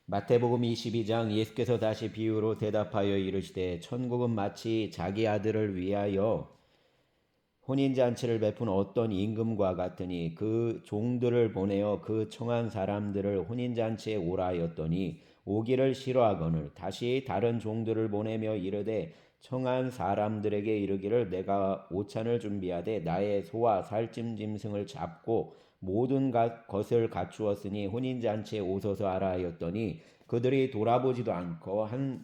마태복음 22장. 예수께서 다시 비유로 대답하여 이르시되 천국은 마치 자기 아들을 위하여 혼인잔치를 베푼 어떤 임금과 같으니 그 종들을 보내어 그 청한 사람들을 혼인잔치에 오라 하였더니 오기를 싫어하거늘 다시 다른 종들을 보내며 이르되 청한 사람들에게 이르기를 내가 오찬을 준비하되 나의 소와 살찜 짐승을 잡고 모든 것을 갖추었으니 혼인잔치에 오소서 하라 하였더니 그들이 돌아보지도 않고 한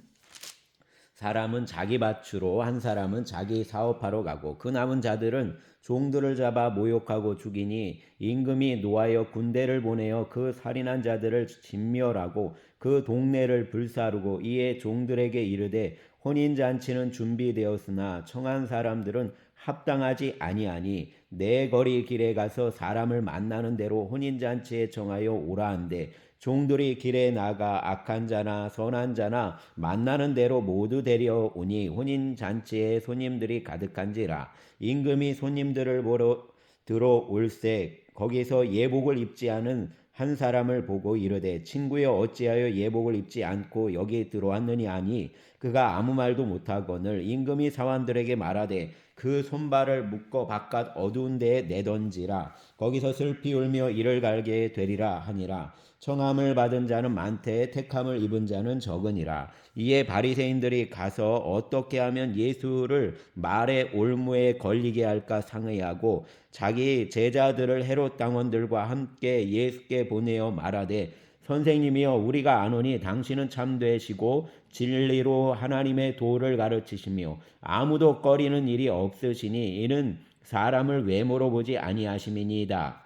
사람은 자기 밭으로 한 사람은 자기 사업하러 가고 그 남은 자들은 종들을 잡아 모욕하고 죽이니 임금이 노하여 군대를 보내어 그 살인한 자들을 진멸하고 그 동네를 불사르고 이에 종들에게 이르되 혼인잔치는 준비되었으나 청한 사람들은 합당하지 아니하니 내 거리 길에 가서 사람을 만나는 대로 혼인잔치에 정하여 오라 한대 종들이 길에 나가 악한 자나 선한 자나 만나는 대로 모두 데려오니 혼인잔치에 손님들이 가득한지라. 임금이 손님들을 보러 들어올새 거기서 예복을 입지 않은 한 사람을 보고 이르되 친구여 어찌하여 예복을 입지 않고 여기 들어왔느냐 하니 그가 아무 말도 못하거늘 임금이 사환들에게 말하되 그 손발을 묶어 바깥 어두운 데에 내던지라. 거기서 슬피 울며 이를 갈게 되리라 하니라. 청함을 받은 자는 많되 택함을 입은 자는 적으니라. 이에 바리새인들이 가서 어떻게 하면 예수를 말의 올무에 걸리게 할까 상의하고 자기 제자들을 헤롯 당원들과 함께 예수께 보내어 말하되 선생님이여 우리가 아노니 당신은 참되시고 진리로 하나님의 도를 가르치시며 아무도 꺼리는 일이 없으시니 이는 사람을 외모로 보지 아니하심이니이다.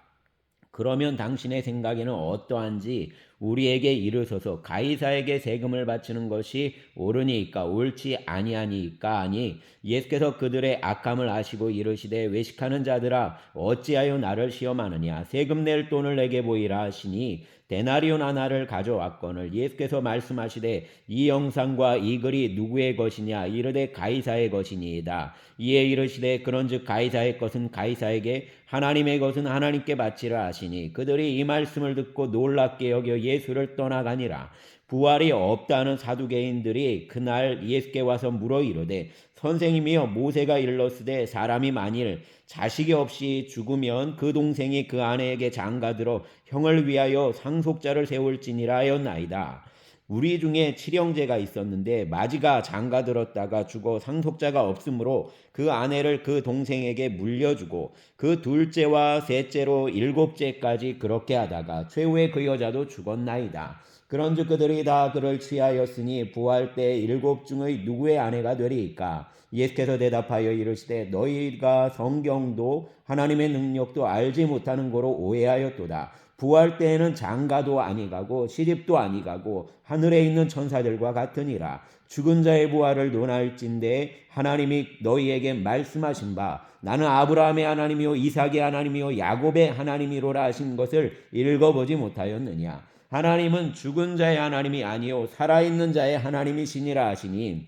그러면 당신의 생각에는 어떠한지 우리에게 이르소서. 가이사에게 세금을 바치는 것이 옳으니까 옳지 아니하니까 하니 예수께서 그들의 악함을 아시고 이르시되 외식하는 자들아 어찌하여 나를 시험하느냐. 세금 낼 돈을 내게 보이라 하시니 데나리온 하나를 가져왔거늘 예수께서 말씀하시되 이 영상과 이 글이 누구의 것이냐. 이르되 가이사의 것이니이다. 이에 이르시되 그런즉 가이사의 것은 가이사에게 하나님의 것은 하나님께 바치라 하시니 그들이 이 말씀을 듣고 놀랍게 여겨 예수를 떠나가니라. 부활이 없다는 사두개인들이 그날 예수께 와서 물어 이르되 선생님이여 모세가 일렀으되 사람이 만일 자식이 없이 죽으면 그 동생이 그 아내에게 장가들어 형을 위하여 상속자를 세울지니라 하였나이다. 우리 중에 칠형제가 있었는데 마지가 장가들었다가 죽어 상속자가 없으므로 그 아내를 그 동생에게 물려주고 그 둘째와 셋째로 일곱째까지 그렇게 하다가 최후에 그 여자도 죽었나이다. 그런즉 그들이 다 그를 취하였으니 부활 때 일곱 중의 누구의 아내가 되리이까. 예수께서 대답하여 이르시되 너희가 성경도 하나님의 능력도 알지 못하는 거로 오해하였도다. 부활 때에는 장가도 아니가고 시집도 아니가고 하늘에 있는 천사들과 같으니라. 죽은 자의 부활을 논할진대 하나님이 너희에게 말씀하신 바 나는 아브라함의 하나님이요 이삭의 하나님이요 야곱의 하나님이로라 하신 것을 읽어보지 못하였느냐. 하나님은 죽은 자의 하나님이 아니요 살아있는 자의 하나님이시니라 하시니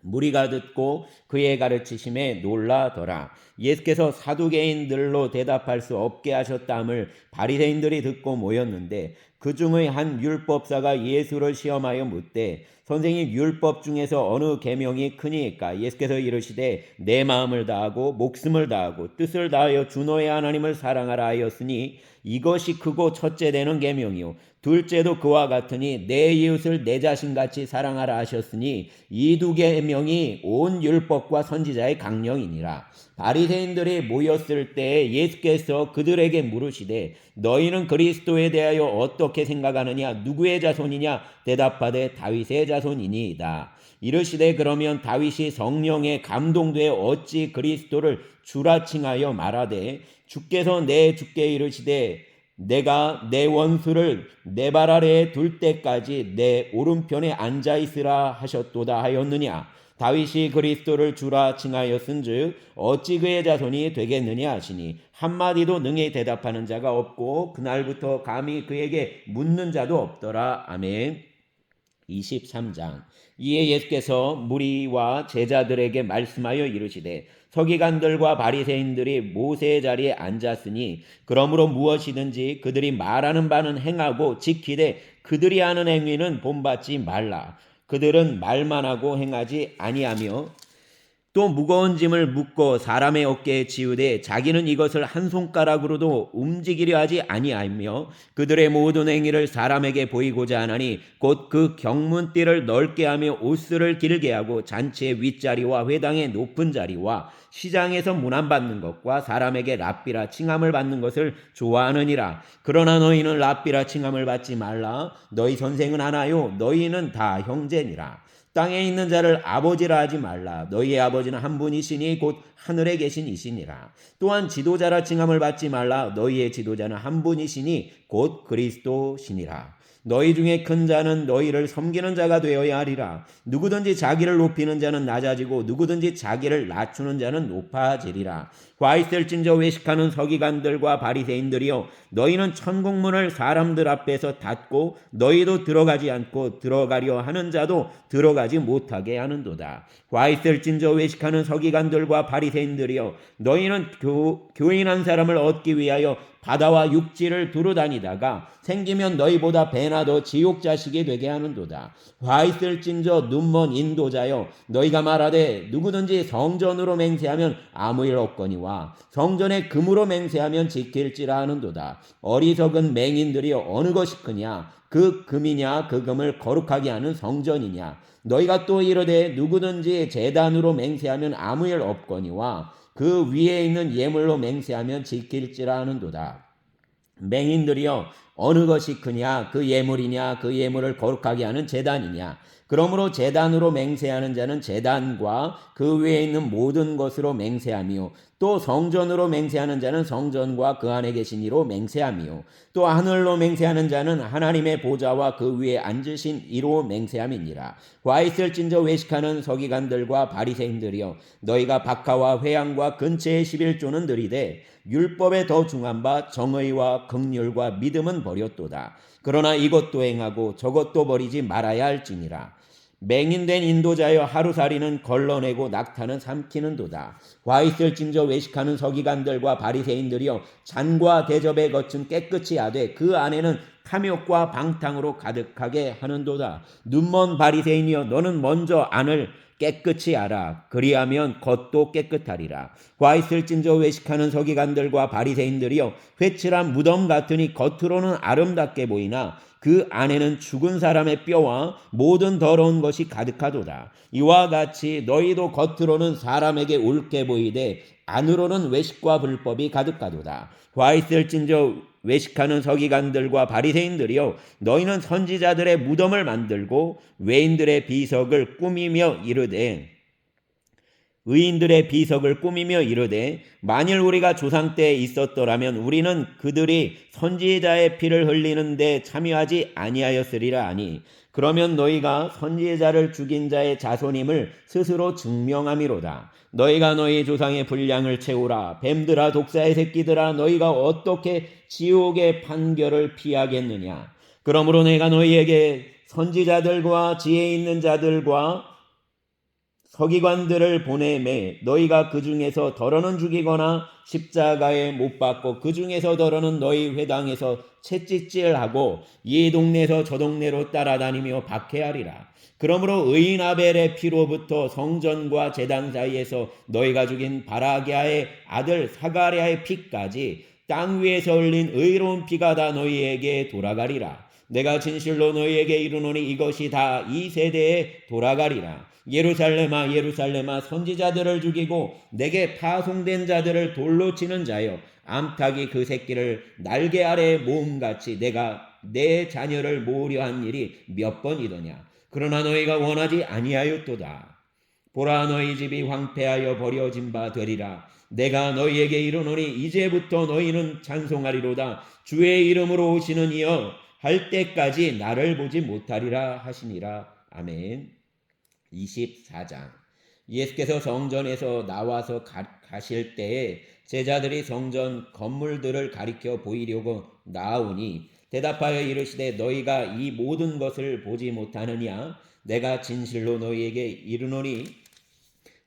무리가 듣고 그의 가르치심에 놀라더라. 예수께서 사두개인들로 대답할 수 없게 하셨다함을 바리새인들이 듣고 모였는데 그 중의 한 율법사가 예수를 시험하여 묻되 선생님 율법 중에서 어느 계명이 크니까. 예수께서 이르시되 내 마음을 다하고 목숨을 다하고 뜻을 다하여 주 너의 하나님을 사랑하라 하였으니 이것이 크고 첫째 되는 계명이요 둘째도 그와 같으니 내 이웃을 내 자신같이 사랑하라 하셨으니 이 두 계명이 온 율법과 선지자의 강령이니라. 바리새인들이 모였을 때 예수께서 그들에게 물으시되 너희는 그리스도에 대하여 어떻게 생각하느냐. 누구의 자손이냐. 대답하되 다윗의 자손이니이다. 이르시되 그러면 다윗이 성령에 감동되어 어찌 그리스도를 주라 칭하여 말하되 주께서 내 주께 이르시되 내가 내 원수를 내 발 아래에 둘 때까지 내 오른편에 앉아 있으라 하셨도다 하였느냐. 다윗이 그리스도를 주라 칭하였은즉 어찌 그의 자손이 되겠느냐 하시니 한마디도 능히 대답하는 자가 없고 그날부터 감히 그에게 묻는 자도 없더라. 아멘. 23장. 이에 예수께서 무리와 제자들에게 말씀하여 이르시되 서기관들과 바리새인들이 모세의 자리에 앉았으니 그러므로 무엇이든지 그들이 말하는 바는 행하고 지키되 그들이 하는 행위는 본받지 말라. 그들은 말만 하고 행하지 아니하며 또 무거운 짐을 묶고 사람의 어깨에 지우되 자기는 이것을 한 손가락으로도 움직이려 하지 아니하며 그들의 모든 행위를 사람에게 보이고자 하나니 곧 그 경문띠를 넓게 하며 옷을 길게 하고 잔치의 윗자리와 회당의 높은 자리와 시장에서 문안받는 것과 사람에게 랍비라 칭함을 받는 것을 좋아하느니라. 그러나 너희는 랍비라 칭함을 받지 말라. 너희 선생은 하나요 너희는 다 형제니라. 땅에 있는 자를 아버지라 하지 말라. 너희의 아버지는 한 분이시니 곧 하늘에 계신 이시니라. 또한 지도자라 칭함을 받지 말라. 너희의 지도자는 한 분이시니 곧 그리스도시니라. 너희 중에 큰 자는 너희를 섬기는 자가 되어야 하리라. 누구든지 자기를 높이는 자는 낮아지고 누구든지 자기를 낮추는 자는 높아지리라. 화 있을진저 외식하는 서기관들과 바리새인들이여 너희는 천국문을 사람들 앞에서 닫고 너희도 들어가지 않고 들어가려 하는 자도 들어가지 못하게 하는도다. 화 있을진저 외식하는 서기관들과 바리새인들이여 너희는 교인 한 사람을 얻기 위하여 바다와 육지를 두루 다니다가 생기면 너희보다 배나 더 지옥 자식이 되게 하는도다. 화 있을진저 눈먼 인도자여 너희가 말하되 누구든지 성전으로 맹세하면 아무 일 없거니와 성전에 금으로 맹세하면 지킬지라 하는도다. 어리석은 맹인들이여 어느 것이 크냐 그 금이냐 그 금을 거룩하게 하는 성전이냐. 너희가 또 이르되 누구든지 제단으로 맹세하면 아무 일 없거니와 그 위에 있는 예물로 맹세하면 지킬지라 하는도다. 맹인들이여 어느 것이 크냐 그 예물이냐 그 예물을 거룩하게 하는 제단이냐. 그러므로 제단으로 맹세하는 자는 제단과 그 위에 있는 모든 것으로 맹세하며 또 성전으로 맹세하는 자는 성전과 그 안에 계신 이로 맹세하며 또 하늘로 맹세하는 자는 하나님의 보좌와 그 위에 앉으신 이로 맹세함이니라. 와 있을진저 외식하는 서기관들과 바리새인들이여 너희가 박하와 회양과 근처의 11조는 들이되 율법에 더 중한 바 정의와 긍휼과 믿음은 버렸도다. 그러나 이것도 행하고 저것도 버리지 말아야 할지니라. 맹인된 인도자여 하루살이는 걸러내고 낙타는 삼키는도다. 화 있을진저 외식하는 서기관들과 바리새인들이여 잔과 대접에 겉은 깨끗이 하되 그 안에는 탐욕과 방탕으로 가득하게 하는도다. 눈먼 바리새인이여 너는 먼저 안을 깨끗이 알아. 그리하면 겉도 깨끗하리라. 화 있을진저 외식하는 서기관들과 바리새인들이여 회칠한 무덤 같으니 겉으로는 아름답게 보이나 그 안에는 죽은 사람의 뼈와 모든 더러운 것이 가득하도다. 이와 같이 너희도 겉으로는 사람에게 옳게 보이되 안으로는 외식과 불법이 가득하도다. 화 있을진저 외식하는 서기관들과 바리새인들이여 너희는 선지자들의 무덤을 만들고 외인들의 비석을 꾸미며 이르되 의인들의 비석을 꾸미며 이르되 만일 우리가 조상 때에 있었더라면 우리는 그들이 선지자의 피를 흘리는 데 참여하지 아니하였으리라 하니 그러면 너희가 선지자를 죽인 자의 자손임을 스스로 증명함이로다. 너희가 너희 조상의 분량을 채우라. 뱀들아 독사의 새끼들아 너희가 어떻게 지옥의 판결을 피하겠느냐. 그러므로 내가 너희에게 선지자들과 지혜 있는 자들과 서기관들을 보내매 너희가 그 중에서 더러는 죽이거나 십자가에 못 박고 그 중에서 더러는 너희 회당에서 채찍질하고 이 동네에서 저 동네로 따라다니며 박해하리라. 그러므로 의인 아벨의 피로부터 성전과 제단 사이에서 너희가 죽인 바라기아의 아들 사가랴의 피까지 땅 위에서 흘린 의로운 피가 다 너희에게 돌아가리라. 내가 진실로 너희에게 이르노니 이것이 다 이 세대에 돌아가리라. 예루살렘아 예루살렘아 선지자들을 죽이고 내게 파송된 자들을 돌로 치는 자여 암탉이 그 새끼를 날개 아래 모음같이 내가 내 자녀를 모으려 한 일이 몇 번이더냐. 그러나 너희가 원하지 아니하였도다. 보라 너희 집이 황폐하여 버려진 바 되리라. 내가 너희에게 이르노니 이제부터 너희는 찬송하리로다. 주의 이름으로 오시는 이여 할 때까지 나를 보지 못하리라 하시니라. 아멘. 24장. 예수께서 성전에서 나와서 가실 때에 제자들이 성전 건물들을 가리켜 보이려고 나오니 대답하여 이르시되 너희가 이 모든 것을 보지 못하느냐? 내가 진실로 너희에게 이르노니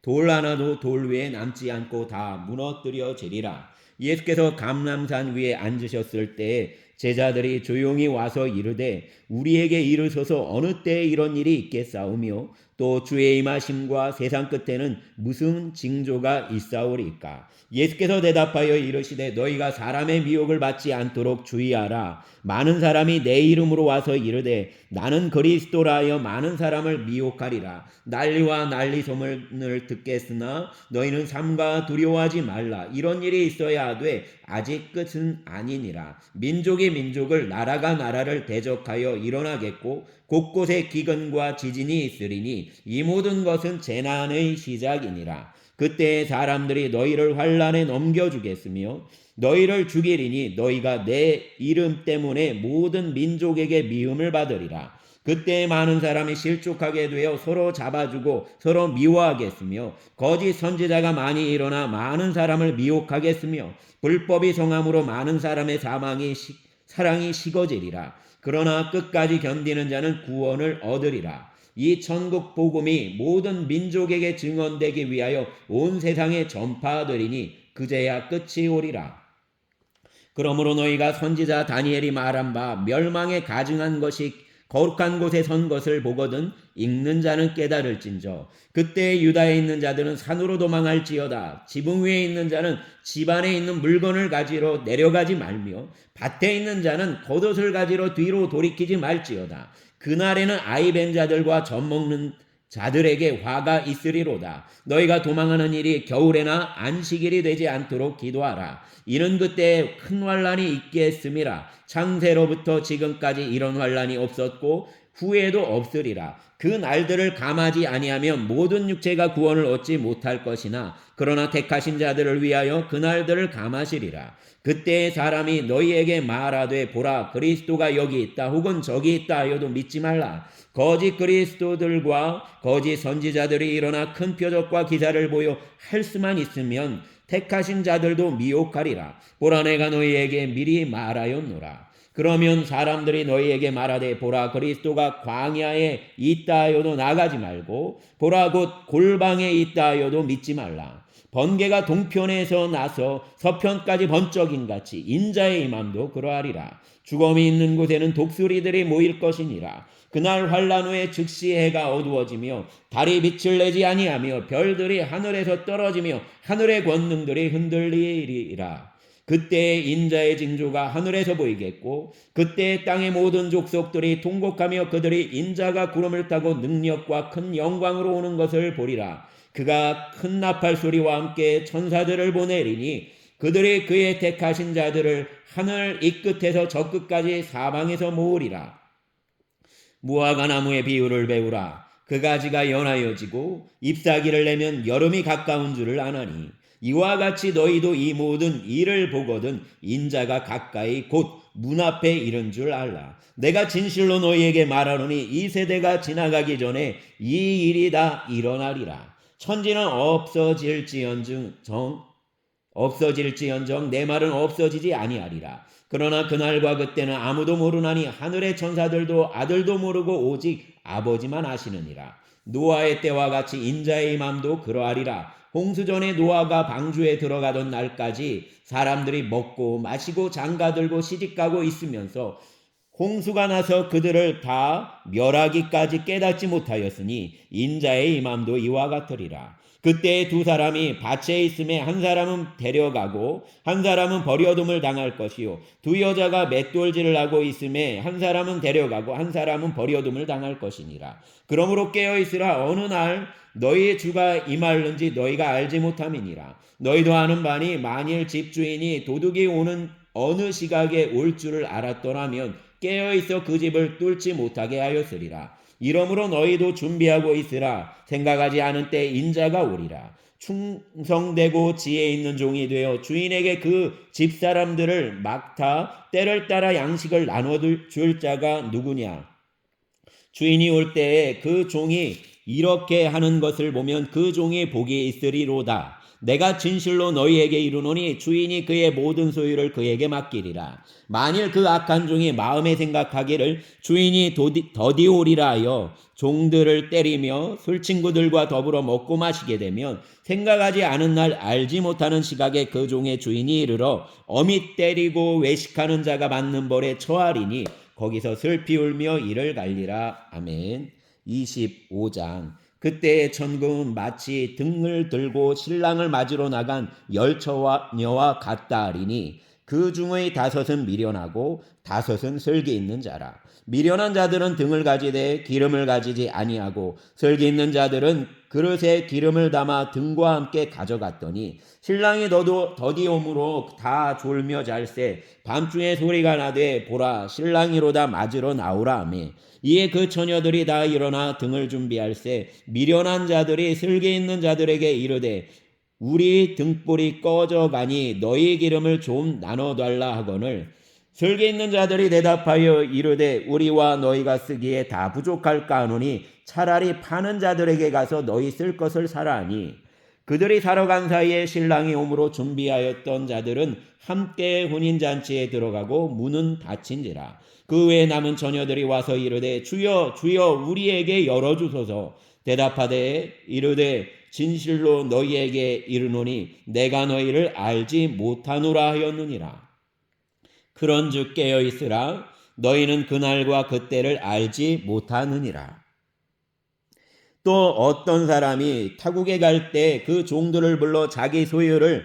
돌 하나도 돌 위에 남지 않고 다 무너뜨려지리라. 예수께서 감람산 위에 앉으셨을 때에 제자들이 조용히 와서 이르되 우리에게 이르소서 어느 때에 이런 일이 있겠사오며 또 주의 임하심과 세상 끝에는 무슨 징조가 있사오리까? 예수께서 대답하여 이르시되 너희가 사람의 미혹을 받지 않도록 주의하라. 많은 사람이 내 이름으로 와서 이르되 나는 그리스도라 하여 많은 사람을 미혹하리라. 난리와 난리소문을 듣겠으나 너희는 삼가 두려워하지 말라. 이런 일이 있어야 하되 아직 끝은 아니니라. 민족이 민족을 나라가 나라를 대적하여 일어나겠고 곳곳에 기근과 지진이 있으리니 이 모든 것은 재난의 시작이니라. 그때 사람들이 너희를 환난에 넘겨주겠으며 너희를 죽이리니 너희가 내 이름 때문에 모든 민족에게 미움을 받으리라. 그때 많은 사람이 실족하게 되어 서로 잡아주고 서로 미워하겠으며 거짓 선지자가 많이 일어나 많은 사람을 미혹하겠으며 불법이 성함으로 많은 사람의 사랑이 식어지리라. 그러나 끝까지 견디는 자는 구원을 얻으리라. 이 천국 복음이 모든 민족에게 증언되기 위하여 온 세상에 전파되리니 그제야 끝이 오리라. 그러므로 너희가 선지자 다니엘이 말한 바 멸망에 가증한 것이 거룩한 곳에 선 것을 보거든 읽는 자는 깨달을진저. 그때 유다에 있는 자들은 산으로 도망할지어다. 지붕 위에 있는 자는 집 안에 있는 물건을 가지러 내려가지 말며 밭에 있는 자는 겉옷을 가지러 뒤로 돌이키지 말지어다. 그날에는 아이 뵌 자들과 젖 먹는 자들에게 화가 있으리로다. 너희가 도망하는 일이 겨울에나 안식일이 되지 않도록 기도하라. 이는 그때 큰 환란이 있겠음이라. 창세로부터 지금까지 이런 환란이 없었고 후에도 없으리라. 그 날들을 감하지 아니하면 모든 육체가 구원을 얻지 못할 것이나 그러나 택하신 자들을 위하여 그 날들을 감하시리라. 그때 사람이 너희에게 말하되 보라 그리스도가 여기 있다 혹은 저기 있다 하여도 믿지 말라. 거짓 그리스도들과 거짓 선지자들이 일어나 큰 표적과 기사를 보여 할 수만 있으면 택하신 자들도 미혹하리라. 보라 내가 너희에게 미리 말하였노라. 그러면 사람들이 너희에게 말하되 보라 그리스도가 광야에 있다 하여도 나가지 말고 보라 곧 골방에 있다 하여도 믿지 말라. 번개가 동편에서 나서 서편까지 번쩍인 같이 인자의 임함도 그러하리라. 죽음이 있는 곳에는 독수리들이 모일 것이니라. 그날 환란 후에 즉시 해가 어두워지며 달이 빛을 내지 아니하며 별들이 하늘에서 떨어지며 하늘의 권능들이 흔들리리라. 그때 인자의 징조가 하늘에서 보이겠고 그때 땅의 모든 족속들이 통곡하며 그들이 인자가 구름을 타고 능력과 큰 영광으로 오는 것을 보리라. 그가 큰 나팔 소리와 함께 천사들을 보내리니 그들이 그의 택하신 자들을 하늘 이 끝에서 저 끝까지 사방에서 모으리라. 무화과 나무의 비유를 배우라. 그 가지가 연하여지고 잎사귀를 내면 여름이 가까운 줄을 아나니 이와 같이 너희도 이 모든 일을 보거든 인자가 가까이 곧 문 앞에 이른 줄 알라. 내가 진실로 너희에게 말하노니 이 세대가 지나가기 전에 이 일이 다 일어나리라. 천지는 없어질지언정 내 말은 없어지지 아니하리라. 그러나 그날과 그때는 아무도 모르나니 하늘의 천사들도 아들도 모르고 오직 아버지만 아시느니라. 노아의 때와 같이 인자의 임함도 그러하리라. 홍수전에 노아가 방주에 들어가던 날까지 사람들이 먹고 마시고 장가들고 시집가고 있으면서 홍수가 나서 그들을 다 멸하기까지 깨닫지 못하였으니 인자의 임함도 이와 같으리라. 그때 두 사람이 밭에 있음에 한 사람은 데려가고 한 사람은 버려둠을 당할 것이요 두 여자가 맷돌질을 하고 있음에 한 사람은 데려가고 한 사람은 버려둠을 당할 것이니라. 그러므로 깨어있으라. 어느 날 너희의 주가 임할는지 너희가 알지 못함이니라. 너희도 아는 바니 만일 집주인이 도둑이 오는 어느 시각에 올 줄을 알았더라면 깨어있어 그 집을 뚫지 못하게 하였으리라. 이러므로 너희도 준비하고 있으라. 생각하지 않은 때 인자가 오리라. 충성되고 지혜 있는 종이 되어 주인에게 그 집사람들을 막타 때를 따라 양식을 나눠줄 자가 누구냐. 주인이 올 때에 그 종이 이렇게 하는 것을 보면 그 종이 복이 있으리로다. 내가 진실로 너희에게 이르노니 주인이 그의 모든 소유를 그에게 맡기리라. 만일 그 악한 종이 마음에 생각하기를 주인이 더디오리라 하여 종들을 때리며 술친구들과 더불어 먹고 마시게 되면 생각하지 않은 날 알지 못하는 시각에 그 종의 주인이 이르러 엄히 때리고 외식하는 자가 받는 벌에 처하리니 거기서 슬피 울며 이를 갈리라. 아멘. 25장. 그때의 천국은 마치 등을 들고 신랑을 맞으러 나간 열처녀와 같다 하리니 그 중의 5은 미련하고 5은 슬기 있는 자라. 미련한 자들은 등을 가지되 기름을 가지지 아니하고 슬기 있는 자들은 그릇에 기름을 담아 등과 함께 가져갔더니 신랑이 더디옴으로 다 졸며 잘새 밤중에 소리가 나되 보라 신랑이로다 맞으러 나오라 하매 이에 그 처녀들이 다 일어나 등을 준비할새 미련한 자들이 슬기 있는 자들에게 이르되 우리 등불이 꺼져가니 너희 기름을 좀 나눠달라 하거늘 슬기 있는 자들이 대답하여 이르되 우리와 너희가 쓰기에 다 부족할까 하노니 차라리 파는 자들에게 가서 너희 쓸 것을 사라 하니 그들이 사러 간 사이에 신랑이 오므로 준비하였던 자들은 함께 혼인잔치에 들어가고 문은 닫힌지라. 그 외에 남은 처녀들이 와서 이르되 주여 주여 우리에게 열어주소서. 대답하되 이르되 진실로 너희에게 이르노니 내가 너희를 알지 못하노라 하였느니라. 그런즉 깨어있으라. 너희는 그날과 그때를 알지 못하느니라. 또 어떤 사람이 타국에 갈 때 그 종들을 불러 자기 소유를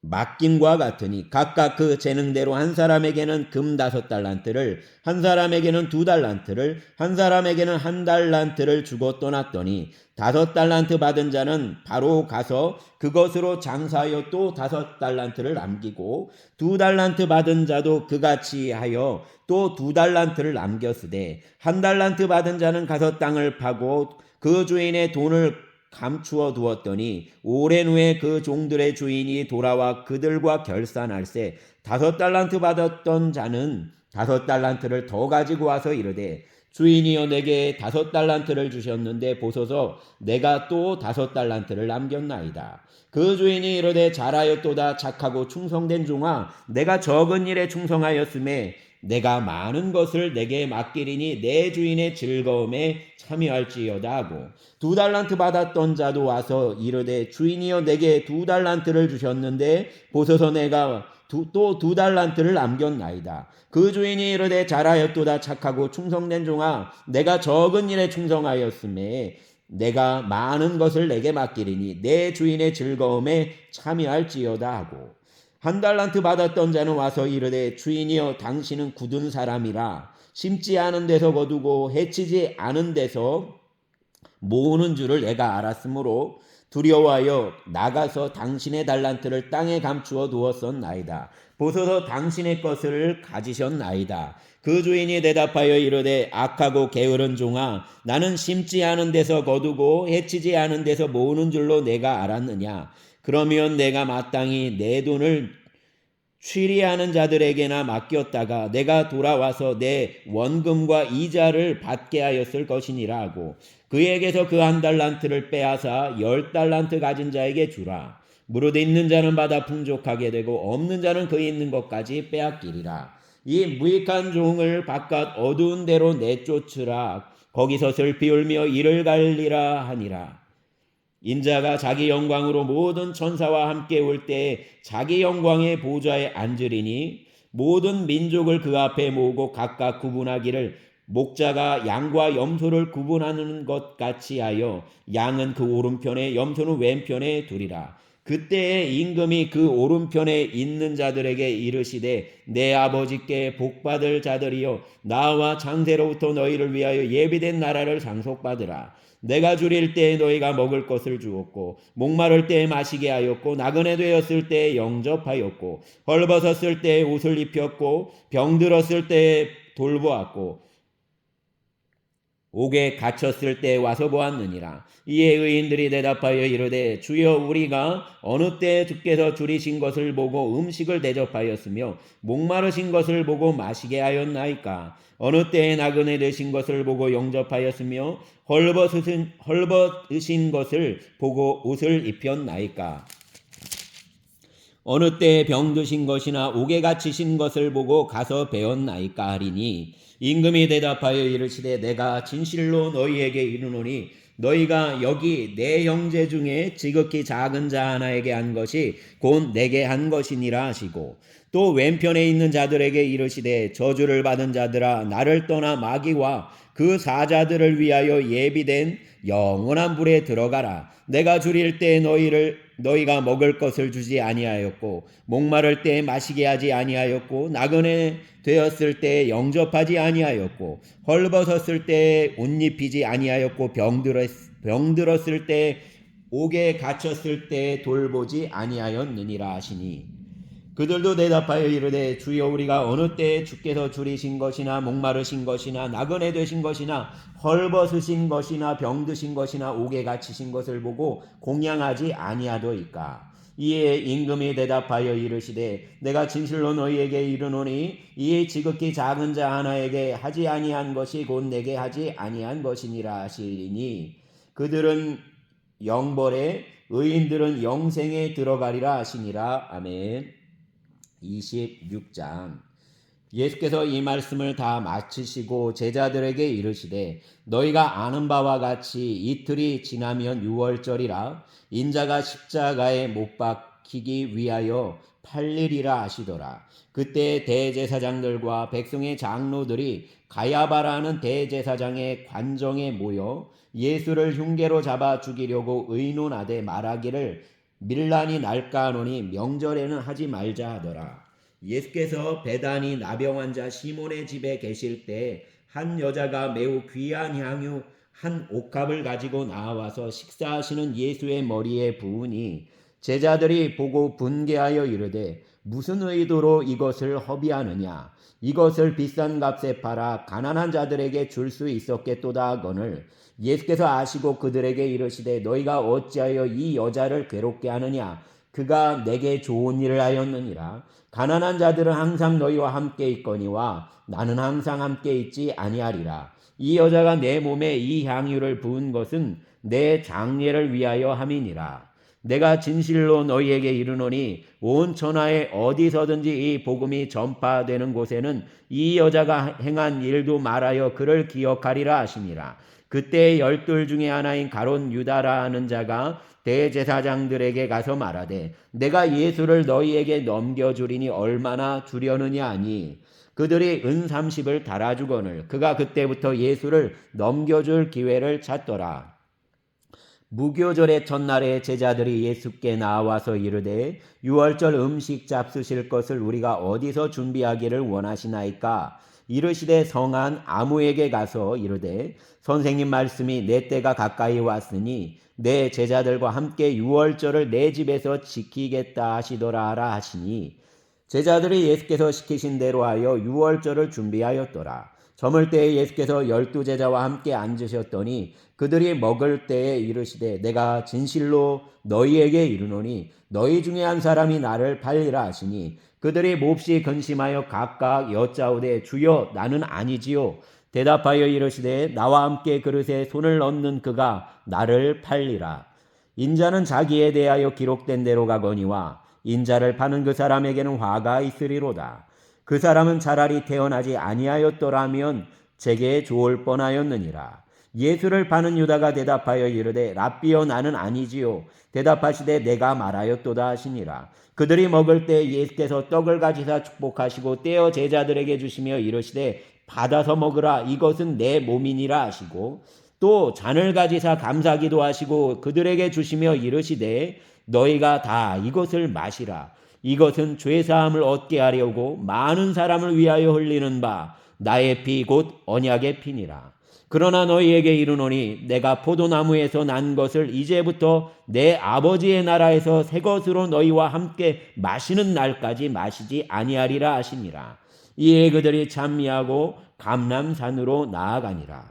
맡김과 같으니 각각 그 재능대로 한 사람에게는 금 5달란트를 한 사람에게는 2달란트를 한 사람에게는 1달란트를 주고 떠났더니 5달란트 받은 자는 바로 가서 그것으로 장사하여 또 5달란트를 남기고 2달란트 받은 자도 그같이 하여 또 2달란트를 남겼으되 1달란트 받은 자는 가서 땅을 파고 그 주인의 돈을 감추어 두었더니 오랜 후에 그 종들의 주인이 돌아와 그들과 결산할세 5달란트 받았던 자는 5달란트를 더 가지고 와서 이르되 주인이여 내게 5달란트를 주셨는데 보소서 내가 또 5달란트를 남겼나이다. 그 주인이 이르되 잘하였도다 착하고 충성된 종아 내가 적은 일에 충성하였음에 내가 많은 것을 내게 맡기리니 내 주인의 즐거움에 참여할지어다 하고 2달란트 받았던 자도 와서 이르되 주인이여 내게 2달란트를 주셨는데 보소서 내가 또 2달란트를 남겼나이다. 그 주인이 이르되 잘하였도다 착하고 충성된 종아 내가 적은 일에 충성하였음에 내가 많은 것을 내게 맡기리니 내 주인의 즐거움에 참여할지어다 하고 1달란트 받았던 자는 와서 이르되 주인이여 당신은 굳은 사람이라 심지 않은 데서 거두고 해치지 않은 데서 모으는 줄을 내가 알았으므로 두려워하여 나가서 당신의 달란트를 땅에 감추어 두었었나이다. 보소서 당신의 것을 가지셨나이다. 그 주인이 대답하여 이르되 악하고 게으른 종아 나는 심지 않은 데서 거두고 해치지 않은 데서 모으는 줄로 내가 알았느냐. 그러면 내가 마땅히 내 돈을 취리하는 자들에게나 맡겼다가 내가 돌아와서 내 원금과 이자를 받게 하였을 것이니라 하고 그에게서 그 1달란트를 빼앗아 10달란트 가진 자에게 주라. 무릇 있는 자는 받아 풍족하게 되고 없는 자는 그 있는 것까지 빼앗기리라. 이 무익한 종을 바깥 어두운 데로 내쫓으라. 거기서 슬피 울며 이를 갈리라 하니라. 인자가 자기 영광으로 모든 천사와 함께 올 때에 자기 영광의 보좌에 앉으리니 모든 민족을 그 앞에 모으고 각각 구분하기를 목자가 양과 염소를 구분하는 것 같이 하여 양은 그 오른편에 염소는 왼편에 두리라. 그때에 임금이 그 오른편에 있는 자들에게 이르시되 내 아버지께 복받을 자들이여 나와 창세로부터 너희를 위하여 예비된 나라를 상속받으라. 내가 줄일 때에 너희가 먹을 것을 주었고 목마를 때에 마시게 하였고 나그네 되었을 때에 영접하였고 헐벗었을 때에 옷을 입혔고 병들었을 때에 돌보았고 옥에 갇혔을 때 와서 보았느니라. 이에 의인들이 대답하여 이르되 주여 우리가 어느 때 주께서 줄이신 것을 보고 음식을 대접하였으며 목마르신 것을 보고 마시게 하였나이까. 어느 때에 나그네 되신 것을 보고 영접하였으며 헐벗으신 것을 보고 옷을 입혔나이까. 어느 때에 병드신 것이나 옥에 갇히신 것을 보고 가서 배웠나이까 하리니 임금이 대답하여 이르시되 내가 진실로 너희에게 이르노니 너희가 여기 내 형제 중에 지극히 작은 자 하나에게 한 것이 곧 내게 한 것이니라 하시고 또 왼편에 있는 자들에게 이르시되 저주를 받은 자들아 나를 떠나 마귀와 그 사자들을 위하여 예비된 영원한 불에 들어가라. 내가 줄일 때 너희가 먹을 것을 주지 아니하였고 목마를 때 마시게 하지 아니하였고 나그네 되었을 때 영접하지 아니하였고 헐벗었을 때 옷 입히지 아니하였고 병들었을 때 옥에 갇혔을 때 돌보지 아니하였느니라 하시니 그들도 대답하여 이르되 주여 우리가 어느 때에 주께서 줄이신 것이나 목마르신 것이나 나그네 되신 것이나 헐벗으신 것이나 병드신 것이나 옥에 갇히신 것을 보고 공양하지 아니하도이까. 이에 임금이 대답하여 이르시되 내가 진실로 너희에게 이르노니 이 지극히 작은 자 하나에게 하지 아니한 것이 곧 내게 하지 아니한 것이니라 하시니 그들은 영벌에 의인들은 영생에 들어가리라 하시니라. 아멘. 26장. 예수께서 이 말씀을 다 마치시고 제자들에게 이르시되 너희가 아는 바와 같이 이틀이 지나면 유월절이라 인자가 십자가에 못 박히기 위하여 팔리리라 하시더라. 그때 대제사장들과 백성의 장로들이 가야바라는 대제사장의 관정에 모여 예수를 흉계로 잡아 죽이려고 의논하되 말하기를 밀란이 날까 하노니 명절에는 하지 말자 하더라. 예수께서 베다니 나병 환자 시몬의 집에 계실 때 한 여자가 매우 귀한 향유 한 옥합을 가지고 나와서 식사하시는 예수의 머리에 부으니 제자들이 보고 분개하여 이르되 무슨 의도로 이것을 허비하느냐. 이것을 비싼 값에 팔아 가난한 자들에게 줄 수 있었겠도다 하거늘 예수께서 아시고 그들에게 이르시되 너희가 어찌하여 이 여자를 괴롭게 하느냐. 그가 내게 좋은 일을 하였느니라. 가난한 자들은 항상 너희와 함께 있거니와 나는 항상 함께 있지 아니하리라. 이 여자가 내 몸에 이 향유를 부은 것은 내 장례를 위하여 함이니라. 내가 진실로 너희에게 이르노니 온 천하에 어디서든지 이 복음이 전파되는 곳에는 이 여자가 행한 일도 말하여 그를 기억하리라 하시니라. 그때 12 중에 하나인 가롯 유다라 하는 자가 대제사장들에게 가서 말하되 내가 예수를 너희에게 넘겨주리니 얼마나 주려느냐 하니 그들이 은 30을 달아주거늘 그가 그때부터 예수를 넘겨줄 기회를 찾더라. 무교절의 첫날에 제자들이 예수께 나와서 이르되 유월절 음식 잡수실 것을 우리가 어디서 준비하기를 원하시나이까. 이르시되 성한 아무에게 가서 이르되 선생님 말씀이 내 때가 가까이 왔으니 내 제자들과 함께 유월절을 내 집에서 지키겠다 하시더라 하시니 제자들이 예수께서 시키신 대로 하여 유월절을 준비하였더라. 저물 때에 예수께서 12제자와 함께 앉으셨더니 그들이 먹을 때에 이르시되 내가 진실로 너희에게 이르노니 너희 중에 한 사람이 나를 팔리라 하시니 그들이 몹시 근심하여 각각 여짜오되 주여 나는 아니지요. 대답하여 이르시되 나와 함께 그릇에 손을 넣는 그가 나를 팔리라. 인자는 자기에 대하여 기록된 대로 가거니와 인자를 파는 그 사람에게는 화가 있으리로다. 그 사람은 차라리 태어나지 아니하였더라면 제게 좋을 뻔하였느니라. 예수를 파는 유다가 대답하여 이르되 랍비여 나는 아니지요. 대답하시되 내가 말하였도다 하시니라. 그들이 먹을 때 예수께서 떡을 가지사 축복하시고 떼어 제자들에게 주시며 이르시되 받아서 먹으라 이것은 내 몸이니라 하시고 또 잔을 가지사 감사기도 하시고 그들에게 주시며 이르시되 너희가 다 이것을 마시라. 이것은 죄사함을 얻게 하려고 많은 사람을 위하여 흘리는 바 나의 피 곧 언약의 피니라. 그러나 너희에게 이르노니 내가 포도나무에서 난 것을 이제부터 내 아버지의 나라에서 새 것으로 너희와 함께 마시는 날까지 마시지 아니하리라 하시니라. 이에 그들이 찬미하고 감람산으로 나아가니라.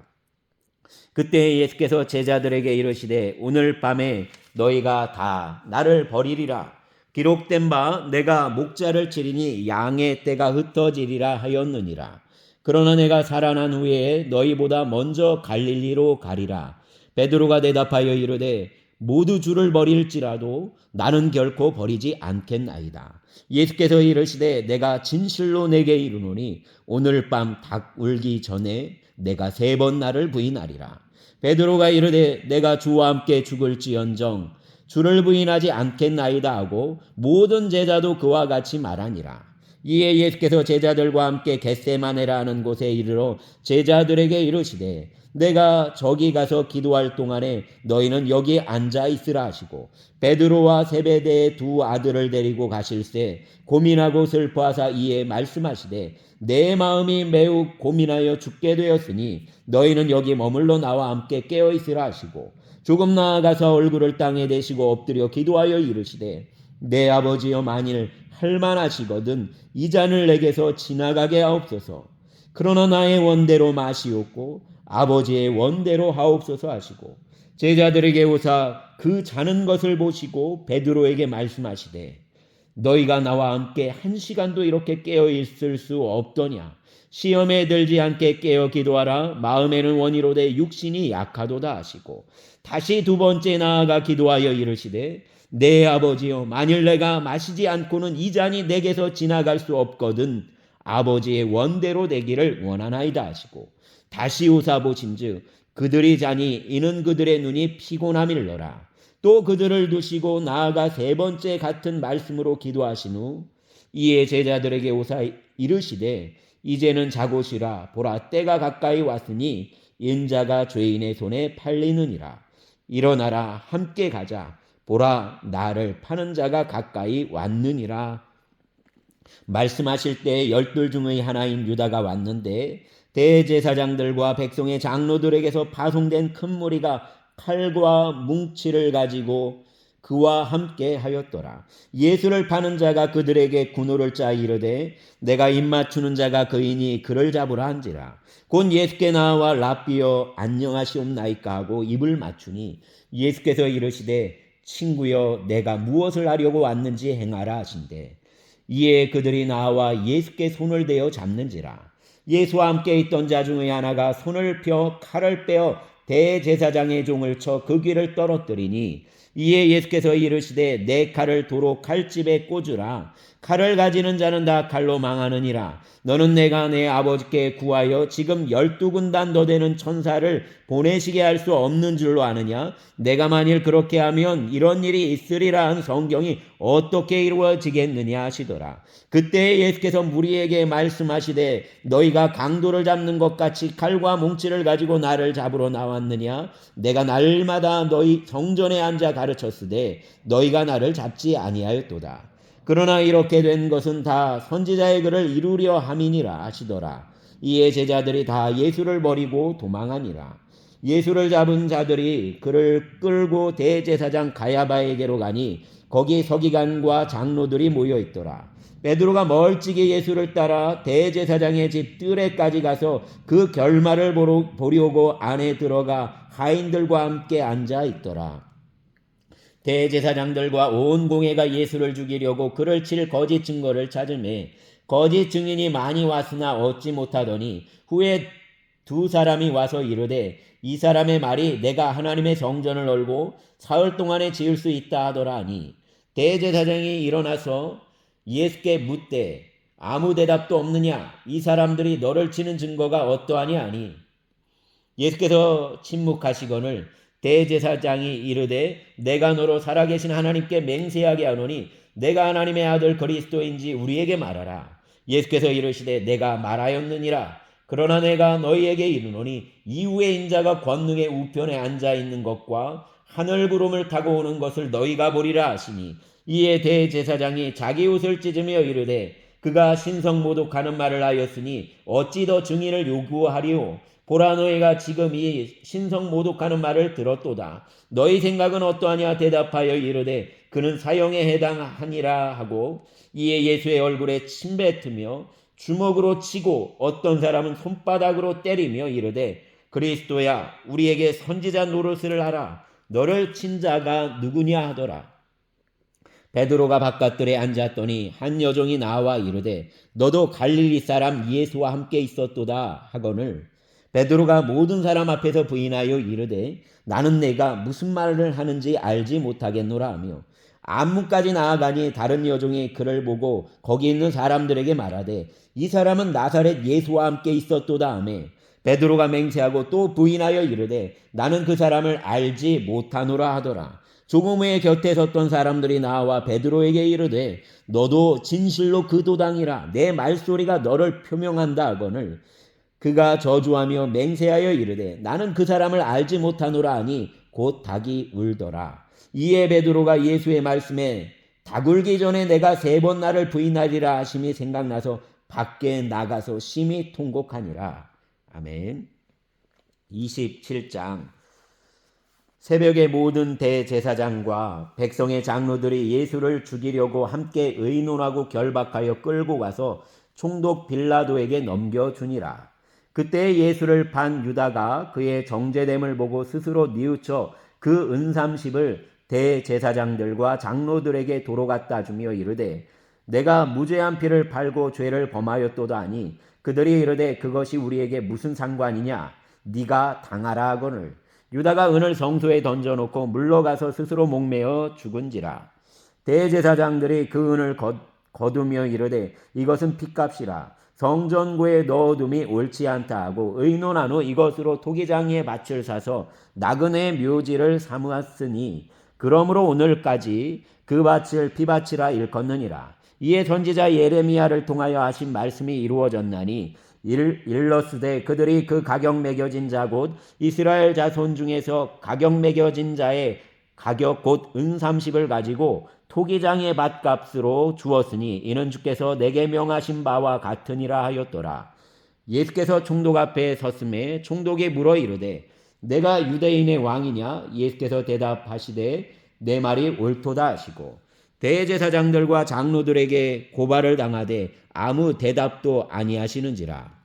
그때 예수께서 제자들에게 이르시되 오늘 밤에 너희가 다 나를 버리리라. 기록된 바 내가 목자를 치리니 양의 떼가 흩어지리라 하였느니라. 그러나 내가 살아난 후에 너희보다 먼저 갈릴리로 가리라. 베드로가 대답하여 이르되 모두 주를 버릴지라도 나는 결코 버리지 않겠나이다. 예수께서 이르시되 내가 진실로 내게 이르노니 오늘 밤 닭 울기 전에 내가 3번 나를 부인하리라. 베드로가 이르되 내가 주와 함께 죽을지언정 주를 부인하지 않겠나이다 하고 모든 제자도 그와 같이 말하니라. 이에 예수께서 제자들과 함께 겟세마네라 하는 곳에 이르러 제자들에게 이르시되 내가 저기 가서 기도할 동안에 너희는 여기 앉아 있으라 하시고 베드로와 세베대의 2 아들을 데리고 가실새 고민하고 슬퍼하사 이에 말씀하시되 내 마음이 매우 고민하여 죽게 되었으니 너희는 여기 머물러 나와 함께 깨어 있으라 하시고 조금 나아가서 얼굴을 땅에 대시고 엎드려 기도하여 이르시되 내 아버지여 만일 할만하시거든 이 잔을 내게서 지나가게 하옵소서. 그러나 나의 원대로 마시옵고 아버지의 원대로 하옵소서 하시고 제자들에게 오사 그 자는 것을 보시고 베드로에게 말씀하시되 너희가 나와 함께 1시간도 이렇게 깨어 있을 수 없더냐. 시험에 들지 않게 깨어 기도하라. 마음에는 원이로되 육신이 약하도다 하시고 다시 2번째 나아가 기도하여 이르시되 내 아버지여 만일 내가 마시지 않고는 이 잔이 내게서 지나갈 수 없거든 아버지의 원대로 되기를 원하나이다 하시고 다시 오사 보신즉 그들이 자니 이는 그들의 눈이 피곤함일러라. 또 그들을 두시고 나아가 3번째 같은 말씀으로 기도하신 후 이에 제자들에게 오사 이르시되 이제는 자고시라. 보라 때가 가까이 왔으니 인자가 죄인의 손에 팔리느니라. 일어나라 함께 가자. 보라 나를 파는 자가 가까이 왔느니라. 말씀하실 때 12 중의 하나인 유다가 왔는데 대제사장들과 백성의 장로들에게서 파송된 큰 무리가 칼과 뭉치를 가지고 그와 함께 하였더라. 예수를 파는 자가 그들에게 군호를 짜 이르되 내가 입맞추는 자가 그이니 그를 잡으라 한지라. 곧 예수께 나와 랍비여 안녕하시옵나이까 하고 입을 맞추니 예수께서 이르시되 친구여 내가 무엇을 하려고 왔는지 행하라 하신대. 이에 그들이 나와 예수께 손을 대어 잡는지라. 예수와 함께 있던 자 중에 하나가 손을 펴 칼을 빼어 대제사장의 종을 쳐 그 귀를 떨어뜨리니 이에 예수께서 이르시되 내 칼을 도로 칼집에 꽂으라. 칼을 가지는 자는 다 칼로 망하느니라. 너는 내가 내 아버지께 구하여 지금 12군단 더 되는 천사를 보내시게 할 수 없는 줄로 아느냐. 내가 만일 그렇게 하면 이런 일이 있으리라 한 성경이 어떻게 이루어지겠느냐 하시더라. 그때 예수께서 무리에게 말씀하시되 너희가 강도를 잡는 것 같이 칼과 뭉치를 가지고 나를 잡으러 나왔느냐. 내가 날마다 너희 성전에 앉아 가르쳤으되 너희가 나를 잡지 아니하였도다. 그러나 이렇게 된 것은 다 선지자의 글을 이루려 함이니라 하시더라. 이에 제자들이 다 예수를 버리고 도망하니라. 예수를 잡은 자들이 그를 끌고 대제사장 가야바에게로 가니 거기 서기관과 장로들이 모여 있더라. 베드로가 멀찍이 예수를 따라 대제사장의 집 뜰에까지 가서 그 결말을 보려고 안에 들어가 하인들과 함께 앉아 있더라. 대제사장들과 온 공회가 예수를 죽이려고 그를 칠 거짓 증거를 찾으매 거짓 증인이 많이 왔으나 얻지 못하더니 후에 2 사람이 와서 이르되 이 사람의 말이 내가 하나님의 성전을 얼고 사흘 동안에 지을 수 있다 하더라 하니 대제사장이 일어나서 예수께 묻되 아무 대답도 없느냐. 이 사람들이 너를 치는 증거가 어떠하냐 하니 예수께서 침묵하시거늘 대제사장이 이르되 내가 너로 살아계신 하나님께 맹세하게 하노니 내가 하나님의 아들 그리스도인지 우리에게 말하라. 예수께서 이르시되 내가 말하였느니라. 그러나 내가 너희에게 이르노니 이후에 인자가 권능의 우편에 앉아 있는 것과 하늘 구름을 타고 오는 것을 너희가 보리라 하시니 이에 대제사장이 자기 옷을 찢으며 이르되 그가 신성모독하는 말을 하였으니 어찌 더 증인을 요구하리오. 보라 너희가 지금 이 신성모독하는 말을 들었도다. 너희 생각은 어떠하냐 대답하여 이르되 그는 사형에 해당하니라 하고 이에 예수의 얼굴에 침 뱉으며 주먹으로 치고 어떤 사람은 손바닥으로 때리며 이르되 그리스도야, 우리에게 선지자 노릇을 하라. 너를 친 자가 누구냐 하더라. 베드로가 바깥들에 앉았더니 한 여종이 나와 이르되 너도 갈릴리 사람 예수와 함께 있었도다 하거늘 베드로가 모든 사람 앞에서 부인하여 이르되 나는 내가 무슨 말을 하는지 알지 못하겠노라 하며 안문까지 나아가니 다른 여종이 그를 보고 거기 있는 사람들에게 말하되 이 사람은 나사렛 예수와 함께 있었도다 하며 베드로가 맹세하고 또 부인하여 이르되 나는 그 사람을 알지 못하노라 하더라. 조금 후에 곁에 섰던 사람들이 나와 베드로에게 이르되 너도 진실로 그 도당이라 내 말소리가 너를 표명한다 하거늘 그가 저주하며 맹세하여 이르되 나는 그 사람을 알지 못하노라 하니 곧 닭이 울더라. 이에 베드로가 예수의 말씀에 닭 울기 전에 내가 3번 나를 부인하리라 하심이 생각나서 밖에 나가서 심히 통곡하니라. 아멘. 27장. 새벽에 모든 대제사장과 백성의 장로들이 예수를 죽이려고 함께 의논하고 결박하여 끌고 가서 총독 빌라도에게 넘겨주니라. 그때 예수를 판 유다가 그의 정죄됨을 보고 스스로 뉘우쳐 그 은삼십을 대제사장들과 장로들에게 도로 갖다 주며 이르되 내가 무죄한 피를 팔고 죄를 범하였도다 하니 그들이 이르되 그것이 우리에게 무슨 상관이냐 네가 당하라 하거늘 유다가 은을 성소에 던져놓고 물러가서 스스로 목매어 죽은지라. 대제사장들이 그 은을 거두며 이르되 이것은 핏값이라 성전고에 넣어둠이 옳지 않다 하고 의논한 후 이것으로 토기장이의 밭을 사서 나그네 묘지를 삼았으니 그러므로 오늘까지 그 밭을 피밭이라 일컫느니라. 이에 선지자 예레미야를 통하여 하신 말씀이 이루어졌나니 일러스되 그들이 그 가격 매겨진 자 곧 이스라엘 자손 중에서 가격 매겨진 자의 가격 곧 은30을 가지고 토기장의 밭값으로 주었으니 이는 주께서 내게 명하신 바와 같으니라 하였더라. 예수께서 총독 앞에 섰음에 총독이 물어 이르되 내가 유대인의 왕이냐? 예수께서 대답하시되 내 말이 옳도다 하시고 대제사장들과 장로들에게 고발을 당하되 아무 대답도 아니하시는지라.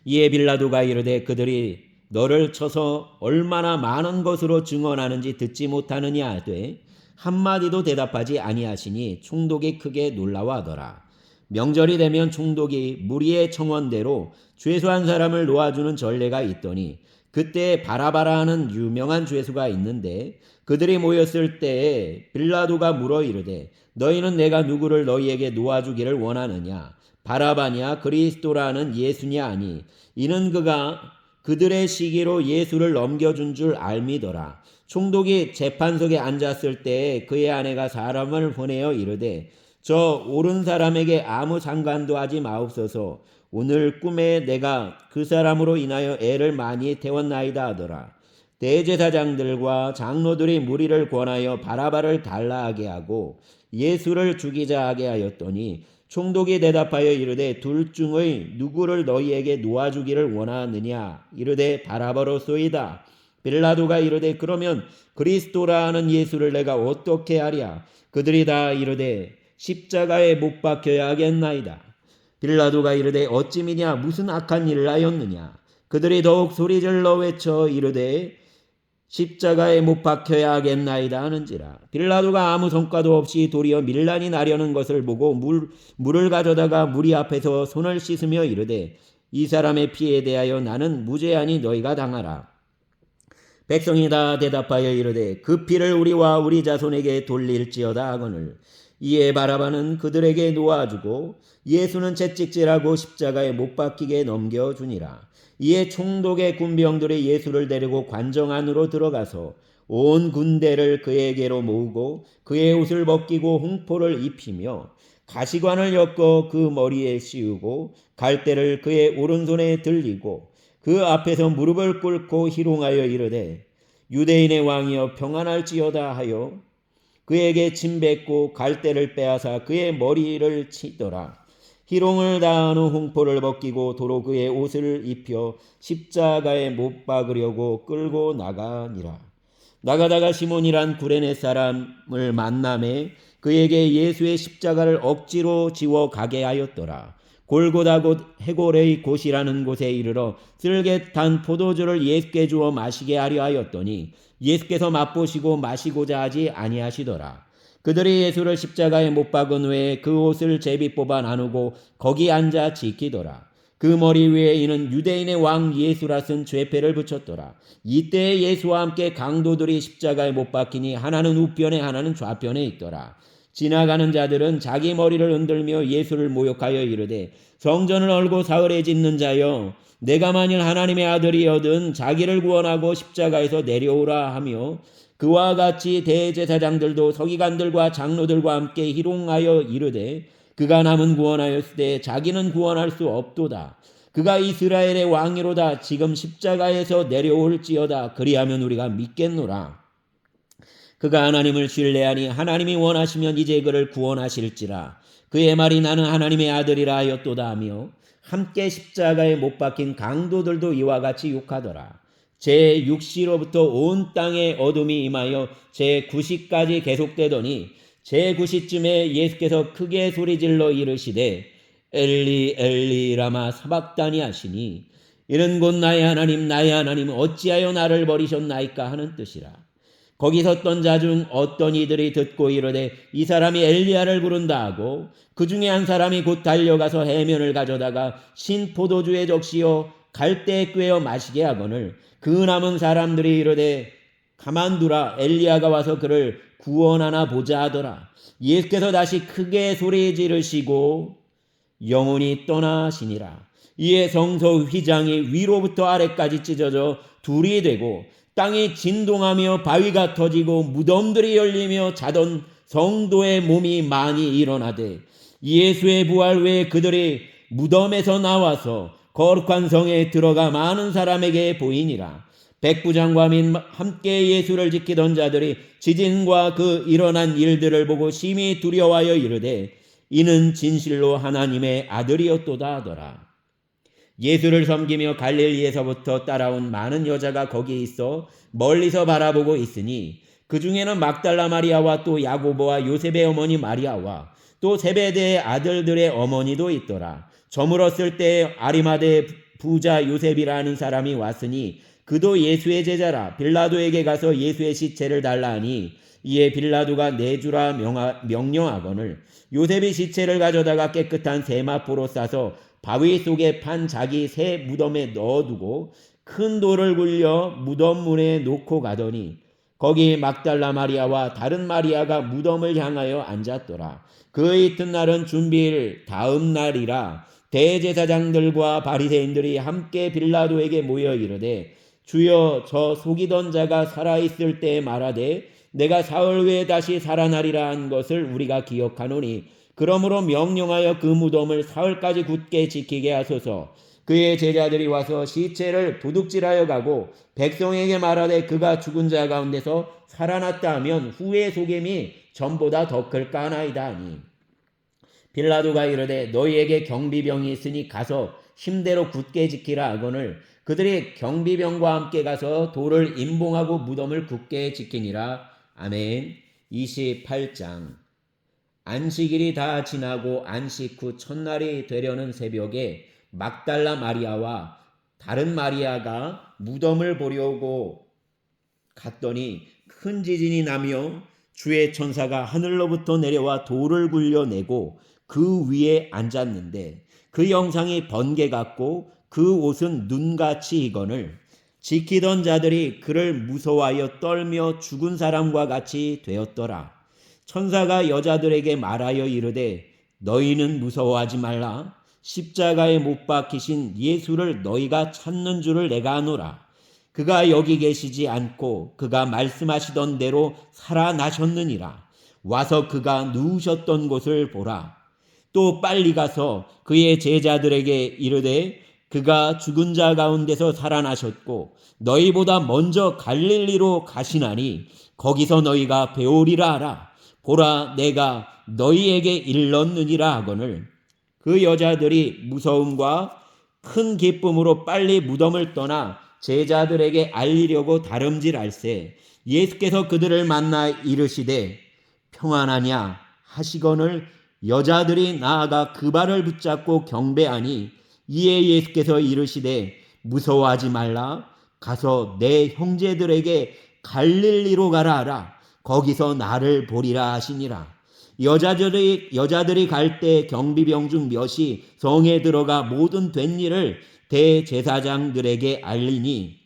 이에 빌라도가 이르되 그들이 너를 쳐서 얼마나 많은 것으로 증언하는지 듣지 못하느냐 하되 한마디도 대답하지 아니하시니 총독이 크게 놀라워하더라. 명절이 되면 총독이 무리의 청원대로 죄수한 사람을 놓아주는 전례가 있더니 그때 바라바라 하는 유명한 죄수가 있는데 그들이 모였을 때에 빌라도가 물어 이르되 너희는 내가 누구를 너희에게 놓아주기를 원하느냐 바라바냐 그리스도라는 예수냐 하니 이는 그가 그들의 시기로 예수를 넘겨준 줄 알미더라. 총독이 재판석에 앉았을 때에 그의 아내가 사람을 보내어 이르되 저 옳은 사람에게 아무 상관도 하지 마옵소서. 오늘 꿈에 내가 그 사람으로 인하여 애를 많이 태웠나이다 하더라. 대제사장들과 장로들이 무리를 권하여 바라바를 달라하게 하고 예수를 죽이자 하게 하였더니 총독이 대답하여 이르되 둘 중의 누구를 너희에게 놓아주기를 원하느냐 이르되 바라바로소이다. 빌라도가 이르되 그러면 그리스도라 하는 예수를 내가 어떻게 하랴? 그들이 다 이르되 십자가에 못 박혀야 하겠나이다. 빌라도가 이르되 어찌 미냐 무슨 악한 일을 하였느냐? 그들이 더욱 소리질러 외쳐 이르되 십자가에 못 박혀야 하겠나이다 하는지라. 빌라도가 아무 성과도 없이 도리어 밀란이 나려는 것을 보고 물을 가져다가 무리 앞에서 손을 씻으며 이르되 이 사람의 피에 대하여 나는 무죄하니 너희가 당하라. 백성이 다 대답하여 이르되 그 피를 우리와 우리 자손에게 돌릴지어다 하거늘 이에 바라바는 그들에게 놓아주고 예수는 채찍질하고 십자가에 못 박히게 넘겨주니라. 이에 총독의 군병들이 예수를 데리고 관정 안으로 들어가서 온 군대를 그에게로 모으고 그의 옷을 벗기고 홍포를 입히며 가시관을 엮어 그 머리에 씌우고 갈대를 그의 오른손에 들리고 그 앞에서 무릎을 꿇고 희롱하여 이르되 유대인의 왕이여 평안할지어다 하여 그에게 침 뱉고 갈대를 빼앗아 그의 머리를 치더라. 희롱을 다한 후 홍포를 벗기고 도로 그의 옷을 입혀 십자가에 못 박으려고 끌고 나가니라. 나가다가 시몬이란 구레네 사람을 만남에 그에게 예수의 십자가를 억지로 지워 가게 하였더라. 골고다 곧 해골의 곳이라는 곳에 이르러 쓸개 탄 포도주를 예수께 주어 마시게 하려 하였더니 예수께서 맛보시고 마시고자 하지 아니하시더라. 그들이 예수를 십자가에 못 박은 후에 그 옷을 제비 뽑아 나누고 거기 앉아 지키더라. 그 머리 위에 이는 유대인의 왕 예수라 쓴 죄패를 붙였더라. 이때 예수와 함께 강도들이 십자가에 못 박히니 하나는 우편에 하나는 좌편에 있더라. 지나가는 자들은 자기 머리를 흔들며 예수를 모욕하여 이르되 성전을 얼고 사흘에 짓는 자여 내가 만일 하나님의 아들이여든 자기를 구원하고 십자가에서 내려오라 하며 그와 같이 대제사장들도 서기관들과 장로들과 함께 희롱하여 이르되 그가 남은 구원하였으되 자기는 구원할 수 없도다. 그가 이스라엘의 왕이로다. 지금 십자가에서 내려올지어다. 그리하면 우리가 믿겠노라. 그가 하나님을 신뢰하니 하나님이 원하시면 이제 그를 구원하실지라. 그의 말이 나는 하나님의 아들이라 하였도다 하며 함께 십자가에 못 박힌 강도들도 이와 같이 욕하더라. 제6시로부터 온 땅에 어둠이 임하여 제9시까지 계속되더니 제9시쯤에 예수께서 크게 소리질러 이르시되 엘리 엘리 라마 사박다니 하시니 이는 곧 나의 하나님 어찌하여 나를 버리셨나이까 하는 뜻이라. 거기 섰던 자 중 어떤 이들이 듣고 이르되 이 사람이 엘리야를 부른다 하고 그 중에 한 사람이 곧 달려가서 해면을 가져다가 신 포도주에 적시어 갈대에 꿰어 마시게 하거늘 그 남은 사람들이 이르되 가만두라 엘리야가 와서 그를 구원하나 보자 하더라. 예수께서 다시 크게 소리 지르시고 영혼이 떠나시니라. 이에 성소 휘장이 위로부터 아래까지 찢어져 둘이 되고 땅이 진동하며 바위가 터지고 무덤들이 열리며 자던 성도의 몸이 많이 일어나되 예수의 부활 외에 그들이 무덤에서 나와서 거룩한 성에 들어가 많은 사람에게 보이니라. 백부장과 및 함께 예수를 지키던 자들이 지진과 그 일어난 일들을 보고 심히 두려워하여 이르되 이는 진실로 하나님의 아들이었도다 하더라. 예수를 섬기며 갈릴리에서부터 따라온 많은 여자가 거기 있어 멀리서 바라보고 있으니 그 중에는 막달라 마리아와 또 야고보와 요셉의 어머니 마리아와 또 세베대의 아들들의 어머니도 있더라. 저물었을 때 아리마대 부자 요셉이라는 사람이 왔으니 그도 예수의 제자라. 빌라도에게 가서 예수의 시체를 달라 하니 이에 빌라도가 내주라 명령하거늘 요셉이 시체를 가져다가 깨끗한 세마포로 싸서 바위 속에 판 자기 새 무덤에 넣어두고 큰 돌을 굴려 무덤 문에 놓고 가더니 거기 막달라 마리아와 다른 마리아가 무덤을 향하여 앉았더라. 그 이튿날은 준비일 다음 날이라. 대제사장들과 바리새인들이 함께 빌라도에게 모여 이르되 주여 저 속이던 자가 살아있을 때 말하되 내가 사흘 후에 다시 살아나리라 한 것을 우리가 기억하노니 그러므로 명령하여 그 무덤을 사흘까지 굳게 지키게 하소서. 그의 제자들이 와서 시체를 도둑질하여 가고 백성에게 말하되 그가 죽은 자 가운데서 살아났다 하면 후의 속임이 전보다 더 클까 하나이다 하니 빌라도가 이르되 너희에게 경비병이 있으니 가서 힘대로 굳게 지키라 하거늘 그들이 경비병과 함께 가서 돌을 임봉하고 무덤을 굳게 지키니라. 아멘. 28장. 안식일이 다 지나고 안식 후 첫날이 되려는 새벽에 막달라 마리아와 다른 마리아가 무덤을 보려고 갔더니 큰 지진이 나며 주의 천사가 하늘로부터 내려와 돌을 굴려내고 그 위에 앉았는데 그 영상이 번개 같고 그 옷은 눈같이 이거늘 지키던 자들이 그를 무서워하여 떨며 죽은 사람과 같이 되었더라. 천사가 여자들에게 말하여 이르되 너희는 무서워하지 말라. 십자가에 못 박히신 예수를 너희가 찾는 줄을 내가 아노라. 그가 여기 계시지 않고 그가 말씀하시던 대로 살아나셨느니라. 와서 그가 누우셨던 곳을 보라. 또 빨리 가서 그의 제자들에게 이르되 그가 죽은 자 가운데서 살아나셨고 너희보다 먼저 갈릴리로 가시나니 거기서 너희가 배우리라 하라. 보라 내가 너희에게 일렀느니라 하거늘 그 여자들이 무서움과 큰 기쁨으로 빨리 무덤을 떠나 제자들에게 알리려고 다름질할세 예수께서 그들을 만나 이르시되 평안하냐 하시거늘 여자들이 나아가 그 발을 붙잡고 경배하니 이에 예수께서 이르시되 무서워하지 말라. 가서 내 형제들에게 갈릴리로 가라 하라. 거기서 나를 보리라 하시니라. 여자들이 갈 때 경비병 중 몇이 성에 들어가 모든 된 일을 대제사장들에게 알리니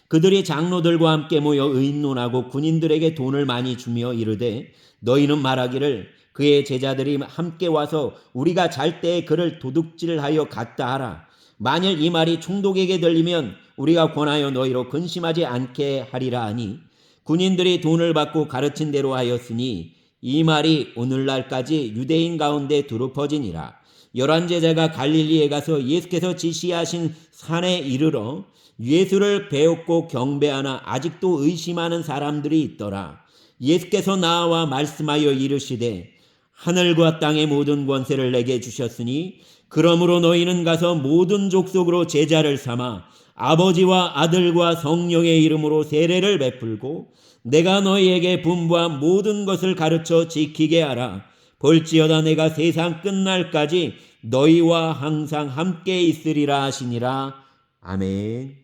그들이 장로들과 함께 모여 의논하고 군인들에게 돈을 많이 주며 이르되 너희는 말하기를 그의 제자들이 함께 와서 우리가 잘 때에 그를 도둑질하여 갔다 하라. 만일 이 말이 총독에게 들리면 우리가 권하여 너희로 근심하지 않게 하리라 하니 군인들이 돈을 받고 가르친 대로 하였으니 이 말이 오늘날까지 유대인 가운데 두루 퍼지니라. 11제자가 갈릴리에 가서 예수께서 지시하신 산에 이르러 예수를 배웠고 경배하나 아직도 의심하는 사람들이 있더라. 예수께서 나와 말씀하여 이르시되 하늘과 땅의 모든 권세를 내게 주셨으니 그러므로 너희는 가서 모든 족속으로 제자를 삼아 아버지와 아들과 성령의 이름으로 세례를 베풀고 내가 너희에게 분부한 모든 것을 가르쳐 지키게 하라. 볼지어다 내가 세상 끝날까지 너희와 항상 함께 있으리라 하시니라. 아멘.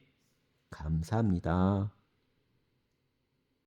감사합니다.